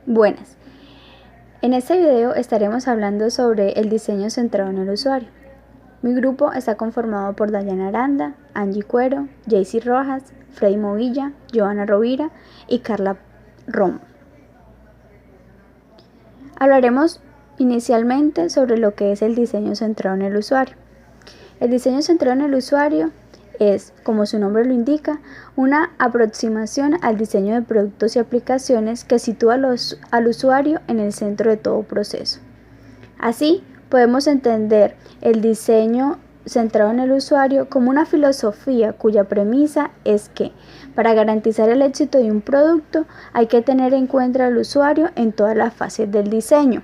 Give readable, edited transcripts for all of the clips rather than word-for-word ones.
Buenas. En este video estaremos hablando sobre el diseño centrado en el usuario. Mi grupo está conformado por Dayana Aranda, Angie Cuero, Jaycee Rojas, Freddy Movilla, Joana Rovira y Carla Romo. Hablaremos inicialmente sobre lo que es el diseño centrado en el usuario. El diseño centrado en el usuario es, como su nombre lo indica, una aproximación al diseño de productos y aplicaciones que sitúa al usuario en el centro de todo proceso. Así, podemos entender el diseño centrado en el usuario como una filosofía cuya premisa es que, para garantizar el éxito de un producto, hay que tener en cuenta al usuario en todas las fases del diseño.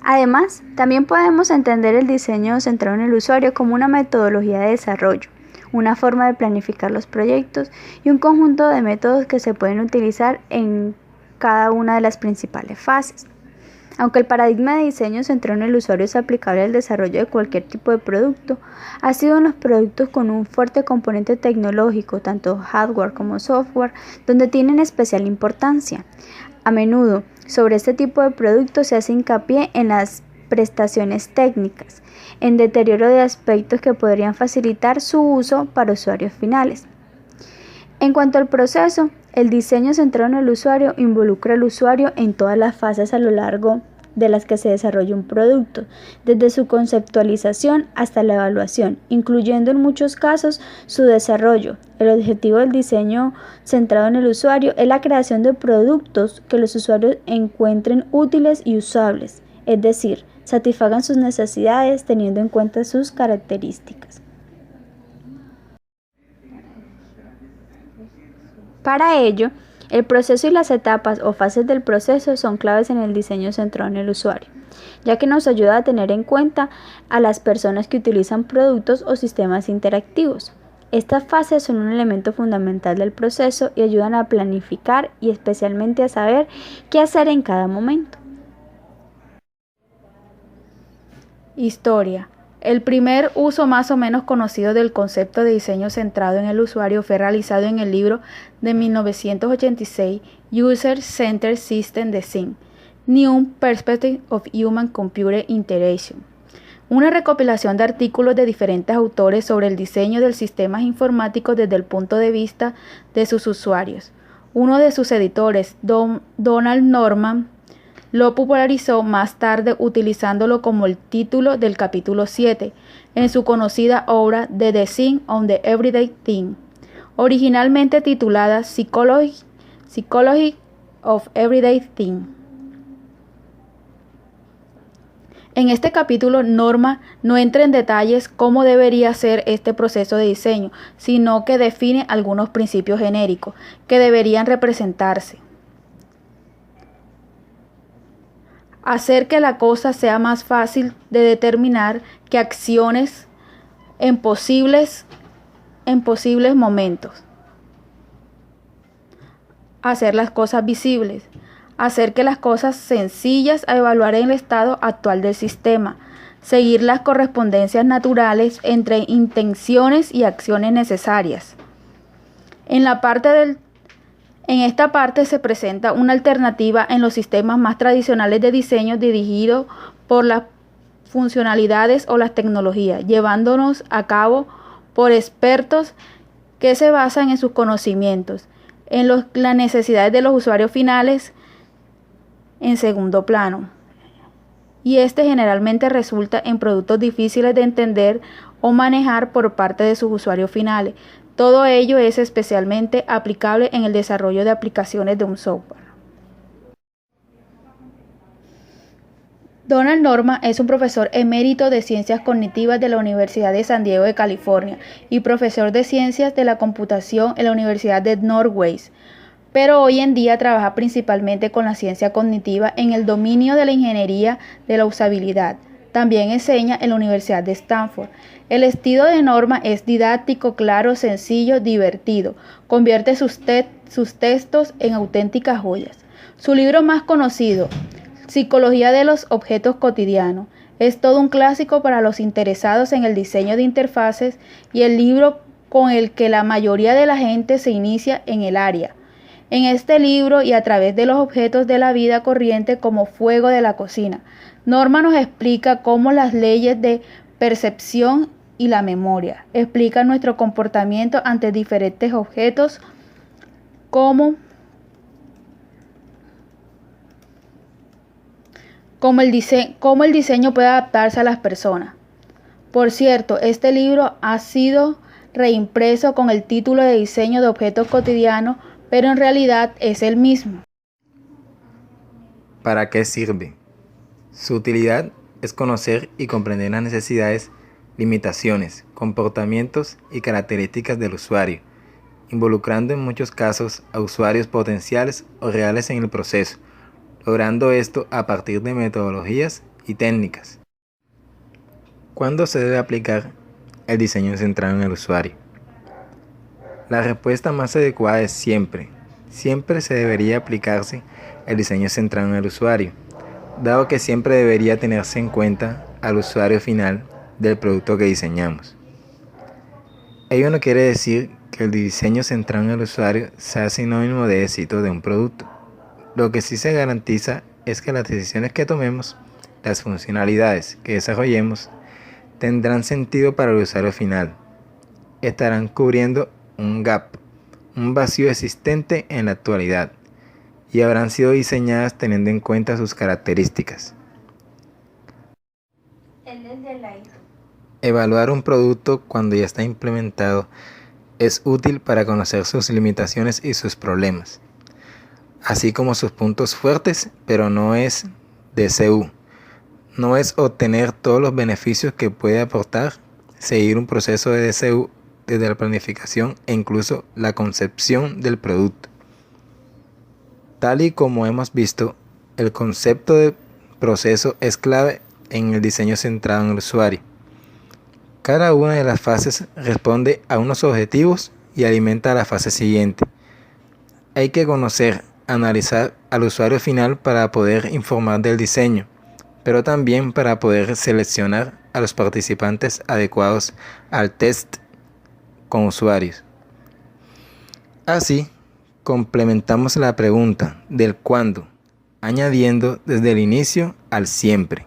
Además, también podemos entender el diseño centrado en el usuario como una metodología de desarrollo, una forma de planificar los proyectos y un conjunto de métodos que se pueden utilizar en cada una de las principales fases. Aunque el paradigma de diseño centrado en el usuario es aplicable al desarrollo de cualquier tipo de producto, ha sido en los productos con un fuerte componente tecnológico, tanto hardware como software, donde tienen especial importancia. A menudo, sobre este tipo de productos se hace hincapié en las prestaciones técnicas, en deterioro de aspectos que podrían facilitar su uso para usuarios finales. En cuanto al proceso, el diseño centrado en el usuario involucra al usuario en todas las fases a lo largo de las que se desarrolla un producto, desde su conceptualización hasta la evaluación, incluyendo en muchos casos su desarrollo. El objetivo del diseño centrado en el usuario es la creación de productos que los usuarios encuentren útiles y usables, es decir, satisfagan sus necesidades teniendo en cuenta sus características. Para ello, el proceso y las etapas o fases del proceso son claves en el diseño centrado en el usuario, ya que nos ayuda a tener en cuenta a las personas que utilizan productos o sistemas interactivos. Estas fases son un elemento fundamental del proceso y ayudan a planificar y especialmente a saber qué hacer en cada momento. Historia. El primer uso más o menos conocido del concepto de diseño centrado en el usuario fue realizado en el libro de 1986 User-Centered System Design, New Perspective of Human-Computer Interaction, una recopilación de artículos de diferentes autores sobre el diseño de sistemas informáticos desde el punto de vista de sus usuarios. Uno de sus editores, Donald Norman, lo popularizó más tarde utilizándolo como el título del capítulo 7 en su conocida obra The Design of the Everyday Thing, originalmente titulada Psychology of Everyday Thing. En este capítulo, Norma no entra en detalles cómo debería ser este proceso de diseño, sino que define algunos principios genéricos que deberían representarse. Hacer que la cosa sea más fácil de determinar que acciones en posibles momentos. Hacer las cosas visibles. Hacer que las cosas sencillas a evaluar en el estado actual del sistema. Seguir las correspondencias naturales entre intenciones y acciones necesarias. En esta parte se presenta una alternativa en los sistemas más tradicionales de diseño dirigido por las funcionalidades o las tecnologías, llevándonos a cabo por expertos que se basan en sus conocimientos, en las necesidades de los usuarios finales en segundo plano. Y este generalmente resulta en productos difíciles de entender o manejar por parte de sus usuarios finales. Todo ello es especialmente aplicable en el desarrollo de aplicaciones de un software. Donald Norman es un profesor emérito de Ciencias Cognitivas de la Universidad de San Diego de California y profesor de Ciencias de la Computación en la Universidad de Northwestern, pero hoy en día trabaja principalmente con la ciencia cognitiva en el dominio de la ingeniería de la usabilidad. También enseña en la Universidad de Stanford. El estilo de Norma es didáctico, claro, sencillo, divertido. Convierte sus textos en auténticas joyas. Su libro más conocido, Psicología de los Objetos Cotidianos, es todo un clásico para los interesados en el diseño de interfaces y el libro con el que la mayoría de la gente se inicia en el área. en este libro y a través de los objetos de la vida corriente como fuego de la cocina. Norma nos explica cómo las leyes de percepción y la memoria explican nuestro comportamiento ante diferentes objetos, como el diseño puede adaptarse a las personas. Por cierto, este libro ha sido reimpreso con el título de Diseño de Objetos Cotidianos, pero en realidad es el mismo. ¿Para qué sirve? Su utilidad es conocer y comprender las necesidades, limitaciones, comportamientos y características del usuario, involucrando en muchos casos a usuarios potenciales o reales en el proceso, logrando esto a partir de metodologías y técnicas. ¿Cuándo se debe aplicar el diseño centrado en el usuario? La respuesta más adecuada es siempre. Siempre se debería aplicarse el diseño centrado en el usuario, dado que siempre debería tenerse en cuenta al usuario final del producto que diseñamos. Ello no quiere decir que el diseño centrado en el usuario sea sinónimo de éxito de un producto. Lo que sí se garantiza es que las decisiones que tomemos, las funcionalidades que desarrollemos, tendrán sentido para el usuario final. Estarán cubriendo un gap, un vacío existente en la actualidad, y habrán sido diseñadas teniendo en cuenta sus características. Evaluar un producto cuando ya está implementado es útil para conocer sus limitaciones y sus problemas, así como sus puntos fuertes, pero no es DCU. No es obtener todos los beneficios que puede aportar seguir un proceso de DCU desde la planificación e incluso la concepción del producto. Tal y como hemos visto, el concepto de proceso es clave en el diseño centrado en el usuario. Cada una de las fases responde a unos objetivos y alimenta a la fase siguiente. Hay que conocer, analizar al usuario final para poder informar del diseño, pero también para poder seleccionar a los participantes adecuados al test con usuarios. Así, complementamos la pregunta del cuándo, añadiendo desde el inicio al siempre.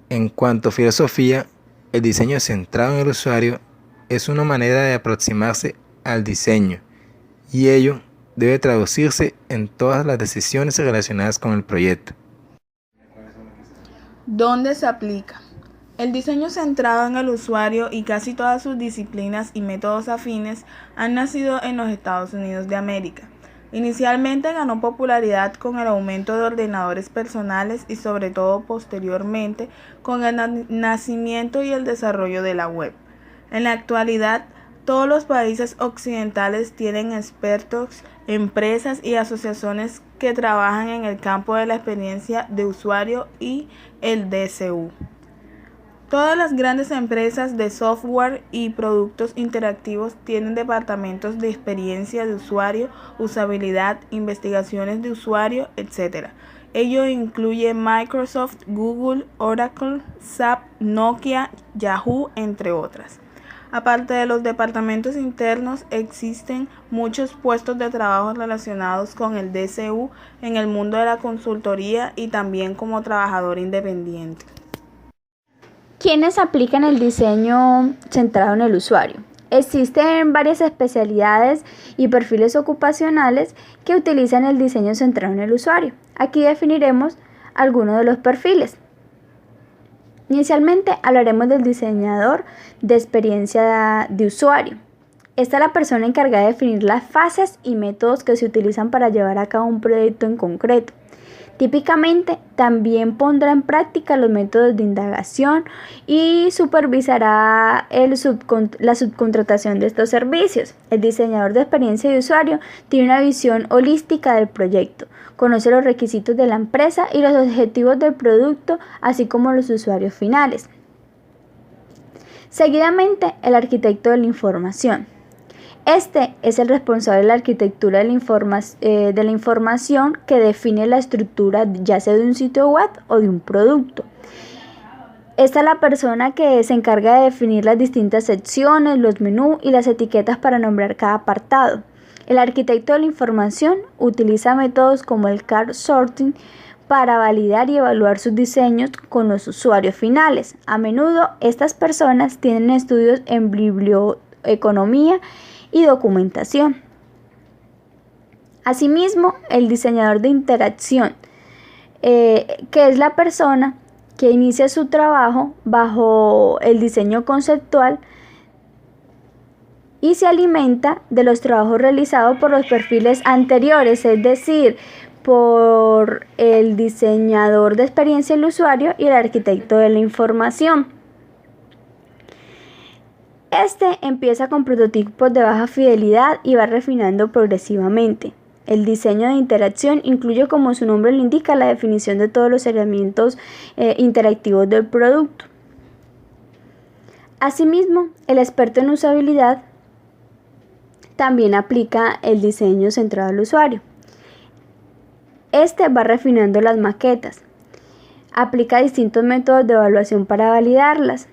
En cuanto a filosofía, el diseño centrado en el usuario es una manera de aproximarse al diseño, y ello debe traducirse en todas las decisiones relacionadas con el proyecto. ¿Dónde se aplica? El diseño centrado en el usuario y casi todas sus disciplinas y métodos afines han nacido en los Estados Unidos de América. Inicialmente ganó popularidad con el aumento de ordenadores personales y sobre todo posteriormente con el nacimiento y el desarrollo de la web. En la actualidad, todos los países occidentales tienen expertos, empresas y asociaciones que trabajan en el campo de la experiencia de usuario y el DCU. Todas las grandes empresas de software y productos interactivos tienen departamentos de experiencia de usuario, usabilidad, investigaciones de usuario, etc. Ello incluye Microsoft, Google, Oracle, SAP, Nokia, Yahoo, entre otras. Aparte de los departamentos internos, existen muchos puestos de trabajo relacionados con el DCU en el mundo de la consultoría y también como trabajador independiente. ¿Quiénes aplican el diseño centrado en el usuario? Existen varias especialidades y perfiles ocupacionales que utilizan el diseño centrado en el usuario. Aquí definiremos algunos de los perfiles. Inicialmente hablaremos del diseñador de experiencia de usuario. Esta es la persona encargada de definir las fases y métodos que se utilizan para llevar a cabo un proyecto en concreto. Típicamente también pondrá en práctica los métodos de indagación y supervisará la subcontratación de estos servicios. El diseñador de experiencia de usuario tiene una visión holística del proyecto, conoce los requisitos de la empresa y los objetivos del producto, así como los usuarios finales. Seguidamente, el arquitecto de la información. Este es el responsable de la arquitectura de la información que define la estructura ya sea de un sitio web o de un producto. Esta es la persona que se encarga de definir las distintas secciones, los menús y las etiquetas para nombrar cada apartado. El arquitecto de la información utiliza métodos como el card sorting para validar y evaluar sus diseños con los usuarios finales. A menudo estas personas tienen estudios en biblioeconomía y documentación. Asimismo, el diseñador de interacción, que es la persona que inicia su trabajo bajo el diseño conceptual y se alimenta de los trabajos realizados por los perfiles anteriores, es decir, por el diseñador de experiencia del usuario y el arquitecto de la información. Este empieza con prototipos de baja fidelidad y va refinando progresivamente. El diseño de interacción incluye, como su nombre lo indica, la definición de todos los elementos interactivos del producto. Asimismo, el experto en usabilidad también aplica el diseño centrado al usuario. Este va refinando las maquetas, aplica distintos métodos de evaluación para validarlas.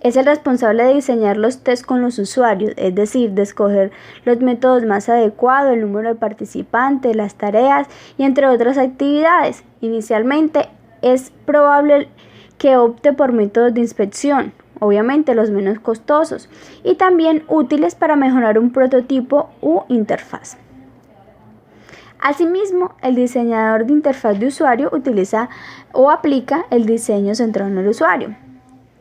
Es el responsable de diseñar los tests con los usuarios, es decir, de escoger los métodos más adecuados, el número de participantes, las tareas y entre otras actividades. Inicialmente es probable que opte por métodos de inspección, obviamente los menos costosos, y también útiles para mejorar un prototipo u interfaz. Asimismo, el diseñador de interfaz de usuario utiliza o aplica el diseño centrado en el usuario.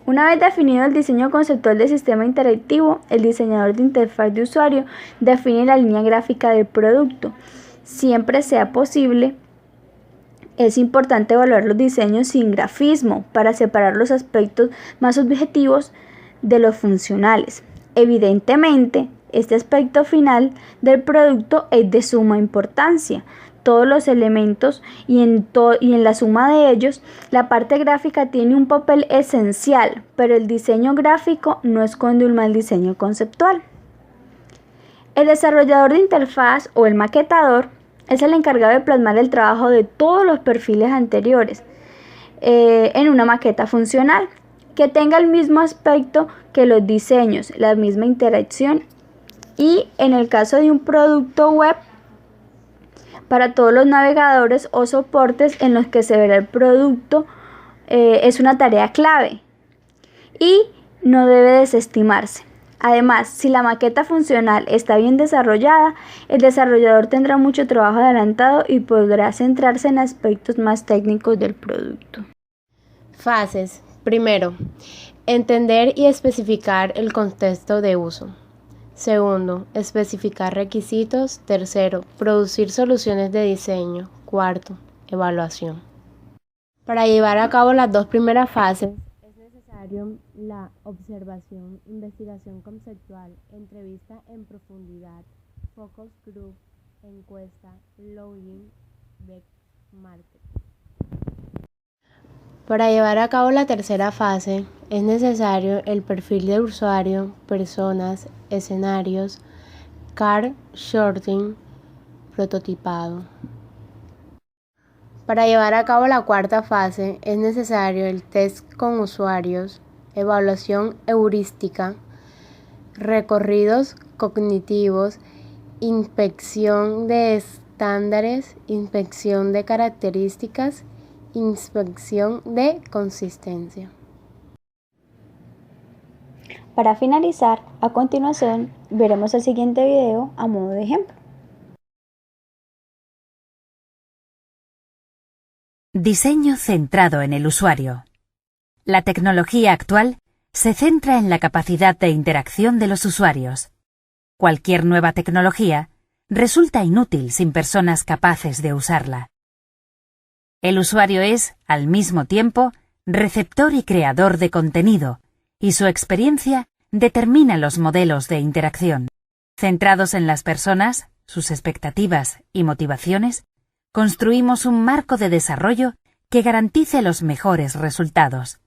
Una vez definido el diseño conceptual del sistema interactivo, el diseñador de interfaz de usuario define la línea gráfica del producto. Siempre sea posible, es importante evaluar los diseños sin grafismo para separar los aspectos más objetivos de los funcionales. Evidentemente, este aspecto final del producto es de suma importancia. Todos los elementos y en la suma de ellos, la parte gráfica tiene un papel esencial, pero el diseño gráfico no esconde un mal diseño conceptual. El desarrollador de interfaz o el maquetador es el encargado de plasmar el trabajo de todos los perfiles anteriores en una maqueta funcional que tenga el mismo aspecto que los diseños, la misma interacción, y en el caso de un producto web, para todos los navegadores o soportes en los que se verá el producto, es una tarea clave y no debe desestimarse. Además, si la maqueta funcional está bien desarrollada, el desarrollador tendrá mucho trabajo adelantado y podrá centrarse en aspectos más técnicos del producto. Fases. Primero, entender y especificar el contexto de uso. Segundo, especificar requisitos. Tercero, producir soluciones de diseño. Cuarto, evaluación. Para llevar a cabo las dos primeras fases, es necesario la observación, investigación conceptual, entrevista en profundidad, focus group, encuesta, login, benchmarking. Para llevar a cabo la tercera fase, es necesario el perfil de usuario, personas, escenarios, card sorting, prototipado. Para llevar a cabo la cuarta fase, es necesario el test con usuarios, evaluación heurística, recorridos cognitivos, inspección de estándares, inspección de características, inspección de consistencia. Para finalizar, a continuación veremos el siguiente video a modo de ejemplo. Diseño centrado en el usuario. La tecnología actual se centra en la capacidad de interacción de los usuarios. Cualquier nueva tecnología resulta inútil sin personas capaces de usarla. El usuario es, al mismo tiempo, receptor y creador de contenido, y su experiencia determina los modelos de interacción. Centrados en las personas, sus expectativas y motivaciones, construimos un marco de desarrollo que garantice los mejores resultados.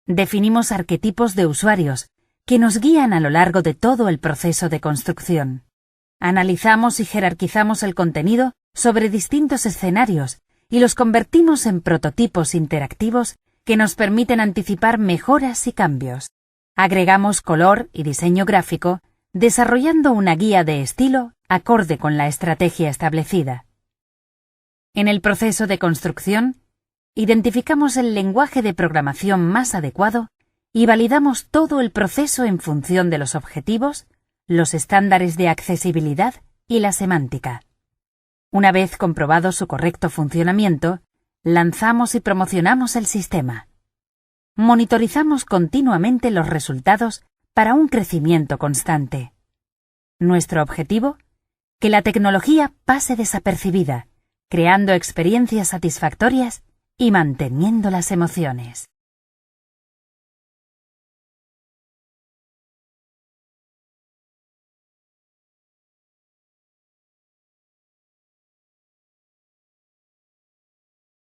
Definimos arquetipos de usuarios que nos guían a lo largo de todo el proceso de construcción. Analizamos y jerarquizamos el contenido sobre distintos escenarios y los convertimos en prototipos interactivos que nos permiten anticipar mejoras y cambios. Agregamos color y diseño gráfico, desarrollando una guía de estilo acorde con la estrategia establecida. En el proceso de construcción, identificamos el lenguaje de programación más adecuado y validamos todo el proceso en función de los objetivos, los estándares de accesibilidad y la semántica. Una vez comprobado su correcto funcionamiento, lanzamos y promocionamos el sistema. Monitorizamos continuamente los resultados para un crecimiento constante. Nuestro objetivo: que la tecnología pase desapercibida, creando experiencias satisfactorias y manteniendo las emociones.